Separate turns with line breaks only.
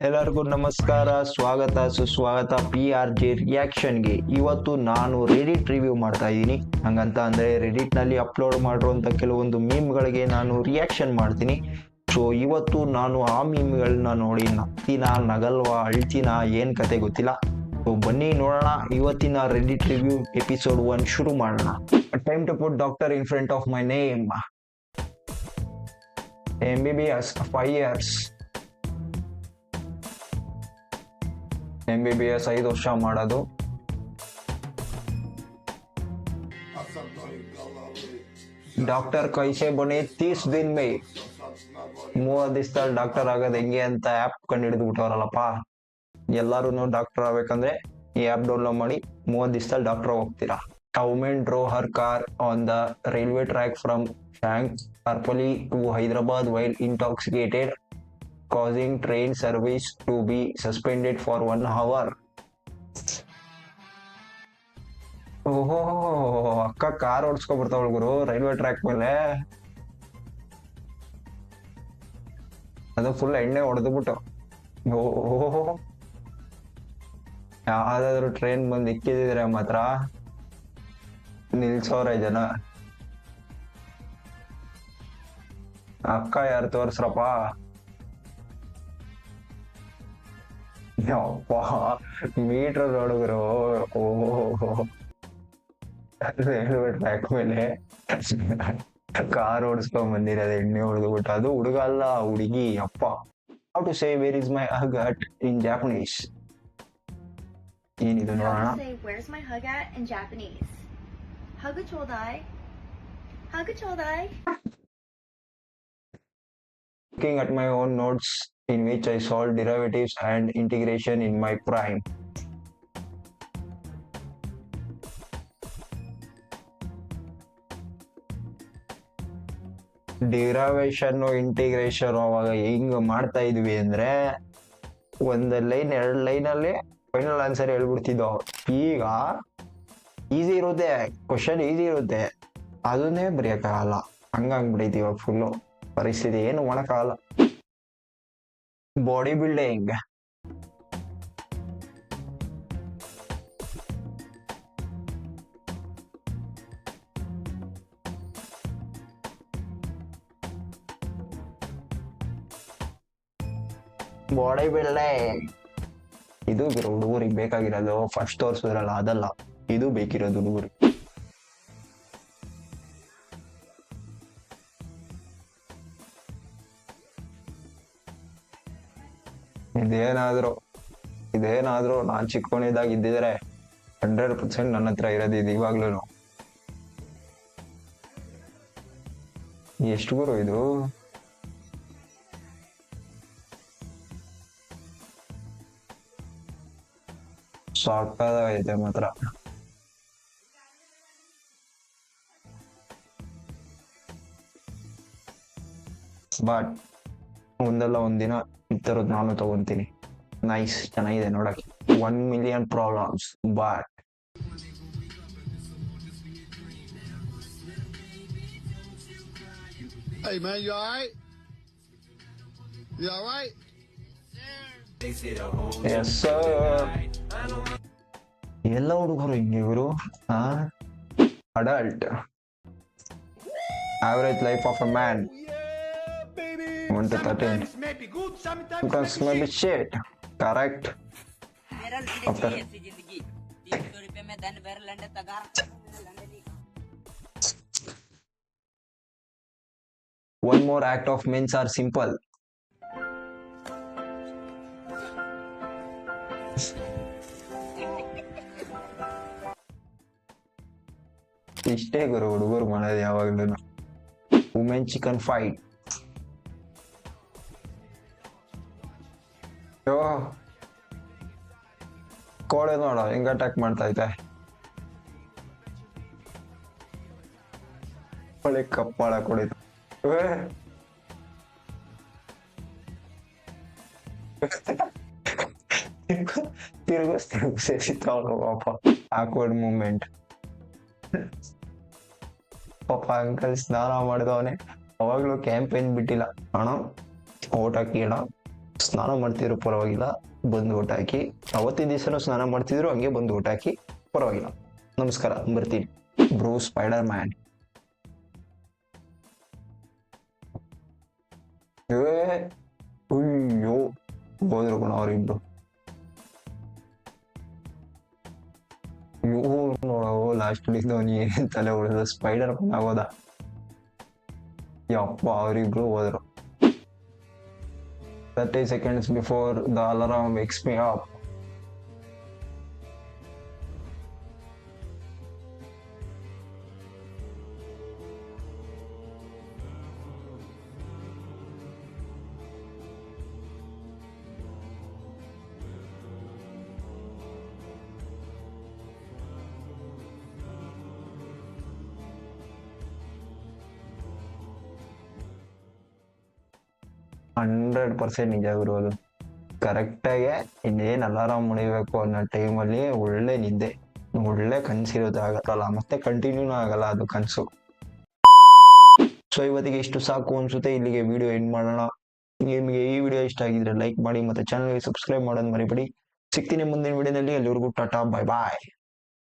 ಎಲ್ಲರಿಗೂ ನಮಸ್ಕಾರ, ಸ್ವಾಗತ ಸುಸ್ವಾಗತ PRJ ರಿಯಾಕ್ಷನ್ಗೆ. ಇವತ್ತು ನಾನು ರೆಡಿಟ್ ರಿವ್ಯೂ ಮಾಡ್ತಾ ಇದ್ದೀನಿ. ಹಂಗಂತ ಅಂದರೆ ರೆಡಿಟ್ನಲ್ಲಿ ಅಪ್ಲೋಡ್ ಮಾಡಿರುವಂಥ ಕೆಲವೊಂದು ಮೀಮ್ಗಳಿಗೆ ನಾನು ರಿಯಾಕ್ಷನ್ ಮಾಡ್ತೀನಿ. ಸೊ ಇವತ್ತು ನಾನು ಆ ಮೀಮ್ಗಳನ್ನ ನೋಡಿ ನಗ್ತೀನ, ನಗಲ್ವಾ, ಅಳ್ತೀನ, ಏನು ಕತೆ ಗೊತ್ತಿಲ್ಲ. ಸೊ ಬನ್ನಿ ನೋಡೋಣ ಇವತ್ತಿನ ರೆಡಿಟ್ ರಿವ್ಯೂ ಎಪಿಸೋಡ್ 1 ಶುರು ಮಾಡೋಣ. Time to put doctor in front of my name. MBBS 5 years. MBBS 5 ವರ್ಷ ಮಾಡೋದು. ಡಾಕ್ಟರ್ ಕೈಸೆ ಬನೆ 30 दिन में 30 ದಿವಸದಲ್ಲಿ ಡಾಕ್ಟರ್ ಆಗೋದು ಹೆಂಗೆ ಅಂತ ಆ್ಯಪ್ ಕಂಡು ಹಿಡಿದು ಬಿಟ್ಟವ್ರಲ್ಲಪ್ಪ. ಎಲ್ಲರೂ ಡಾಕ್ಟರ್ ಆಗ್ಬೇಕಂದ್ರೆ ಈ ಆ್ಯಪ್ ಡೌನ್ಲೋಡ್ ಮಾಡಿ 30 ದಿವಸದಲ್ಲಿ ಡಾಕ್ಟರ್ ಹೋಗ್ತೀರಾ. A woman drove her car on the railway track from Shankarpally to Hyderabad while intoxicated, causing train service to be suspended for 1 hour. ಓಹೋ, ಅಕ್ಕ ಕಾರ್ ಓಡಿಸ್ಕೊಬಿಡ್ತಾವಳು ಗುರು ರೈಲ್ವೆ ಟ್ರ್ಯಾಕ್ ಮೇಲೆ. ಅದು ಫುಲ್ ಎಣ್ಣೆ ಹೊಡೆದ್ಬಿಟ್ಟು. ಓಹೋ, ಯಾವ್ದಾದ್ರು ಟ್ರೈನ್ ಬಂದು ಇಕ್ಕಿದ್ರೆ ಮಾತ್ರ ನಿಲ್ಸೋರೆ ಜನ. ಅಕ್ಕ ಯಾರು ತೋರ್ಸ್ರಪ್ಪ. ಮೀಟರ್ ನೋಡಿದ್ರು. ಓಹೋ, ರೈಲ್ವೆ ಟ್ರ್ಯಾಕ್ ಮೇಲೆ ಕಾರ್ ಓಡಿಸ್ಕೊಂಡ್ ಬಂದಿರೋದು ಎಣ್ಣೆ ಹೊಡೆದ್ಬಿಟ್ಟು. ಅದು ಹುಡುಗ ಅಲ್ಲ, ಹುಡುಗಿ. ಅಪ್ಪ. How to say where is my hug at in Japanese? ಏನಿದು ನೋಡೋಣ.
Where's my hug at in Japanese? Hug chodai. Hug chodai.
Looking at my own notes in which I solved derivatives and integration in my prime. Derivation integration ಅವಾಗ ಹೆಂಗ್ ಮಾಡ್ತಾ ಇದ್ವಿ ಅಂದ್ರೆ ಒಂದ್ line 2 ಲೈನಲ್ಲಿ final answer ಹೇಳ್ಬಿಡ್ತಿದ್ದೋ. ಈಗ ಈಸಿ ಇರುತ್ತೆ, question easy ಇರುತ್ತೆ, ಅದನ್ನೇ ಬರೆಯಕ್ಕಾಗಲ್ಲ. ಹಂಗಾಗ್ಬಿಡೈತಿ ಇವಾಗ ಫುಲ್ಲು ಪರಿಸ್ಥಿತಿ. ಏನು ಮಾಡಕ್ಕಾಗಲ್ಲ. Body building. ಬಾಡಿ ಬಿಲ್ಡಿಂಗ್ ಇದು ಹುಡುಗರಿಗೆ ಬೇಕಾಗಿರೋದು. ಫಸ್ಟ್ ತೋರ್ಸಿದ್ರಲ್ಲ ಅದಲ್ಲ, ಇದು ಬೇಕಿರೋದು ಹುಡುಗರಿಗೆ. ಇದೇನಾದ್ರೂ ನಾನ್ ಚಿಕ್ಕವನಿದ್ದಾಗ ಇದ್ದಿದ್ರೆ 100% ನನ್ನ ಹತ್ರ ಇರೋದಿದ್ದು ಇವಾಗ್ಲೂ. ಎಷ್ಟು ಗುರು ಇದು? ಸಾಕಾಗೈತೆ ಮಾತ್ರ. ಬಟ್ ಒಂದಲ್ಲ ಒಂದಿನ ಈ ತರದ್ ನಾನು ತಗೊಂತೀನಿ. ನೈಸ್, ಚೆನ್ನಾಗಿದೆ ನೋಡಕ್ಕೆ. 1 million problems but
Hey man, you alright? You alright?
Yes sir. ಎಲ್ಲ ಹುಡುಗರು ಹಿಂಗೆ ಇವರು. Adult average life of a man 1 to 13. Sometimes maybe shit. Correct. After one more act of men's are simple. ಇಷ್ಟೇ ಗುರು ಹುಡುಗರು ಮಾಡೋದು ಯಾವಾಗ್ಲೂ. Women chicken fight. ಕೋಡೆ ನೋಡ ಹೆಂಗ ಅಟ್ಯಾಕ್ ಮಾಡ್ತಾ ಐತೆ. ಒಳ್ಳೆ ಕಪ್ಪಾಳ ಕೊಡಿತು. ತಿರುಗಿಸ್ತಾವನು ಪಾಪ. Awkward moment. ಪಾಪ ಅಂಕಲ್ ಸ್ನಾನ ಮಾಡಿದವನೆ. ಅವಾಗ್ಲೂ ಕ್ಯಾಂಪೇನ್ ಬಿಟ್ಟಿಲ್ಲ. ಅಣ್ಣ ಓಟ್ ಹಾಕಿ ಅಣ್ಣ ಸ್ನಾನ ಮಾಡ್ತಿದ್ರು ಪರವಾಗಿಲ್ಲ, ಬಂದು ಊಟ ಹಾಕಿ. ಅವತ್ತಿನ ದಿವಸನೂ ಸ್ನಾನ ಮಾಡ್ತಿದ್ರು, ಹಂಗೆ ಬಂದು ಊಟ ಹಾಕಿ, ಪರವಾಗಿಲ್ಲ. ನಮಸ್ಕಾರ, ಬರ್ತೀನಿ. Bro spider man. ಅಯ್ಯೋ, ಹೋದ್ರು ಕಣ ಅವರಿಬ್ರು. ನೋಡೋ ಲಾಸ್ಟ್ ಅವನು ಏನ್ ತಲೆ ಹೊಡೆದ, ಸ್ಪೈಡರ್ ಮ್ಯಾನ್ ಆಗೋದ. ಯಪ್ಪ, ಅವರಿಬ್ರು ಹೋದ್ರು. 30 seconds before the alarm wakes me up. Hundred percent ನಿಜ ಗುರು. ಅದು ಕರೆಕ್ಟಾಗೆ ಇನ್ನೇನು ಅಲಾರಾಮ್ ಮುಡಿಬೇಕು ಅನ್ನೋ ಟೈಮಲ್ಲಿ ಒಳ್ಳೆ ನಿದ್ದೆ, ಒಳ್ಳೆ ಕನಸಿರೋದು ಆಗಲ್ಲ, ಮತ್ತೆ ಕಂಟಿನ್ಯೂನೂ ಆಗಲ್ಲ ಅದು ಕನಸು. ಸೊ ಇವತ್ತಿಗೆ ಇಷ್ಟು ಸಾಕು ಅನ್ಸುತ್ತೆ. ಇಲ್ಲಿಗೆ ವಿಡಿಯೋ ಎಂಡ್ ಮಾಡೋಣ. ನಿಮಗೆ ಈ ವಿಡಿಯೋ ಇಷ್ಟ ಆಗಿದ್ರೆ ಲೈಕ್ ಮಾಡಿ, ಮತ್ತೆ ಚಾನಲ್ಗೆ ಸಬ್ಸ್ಕ್ರೈಬ್ ಮಾಡೋದು ಮರಿಬೇಡಿ. ಸಿಗ್ತೀನಿ ಮುಂದಿನ ವಿಡಿಯೋದಲ್ಲಿ. ಅಲ್ಲಿವರೆಗೂ ಟಾಟಾ, ಬಾಯ್ ಬಾಯ್.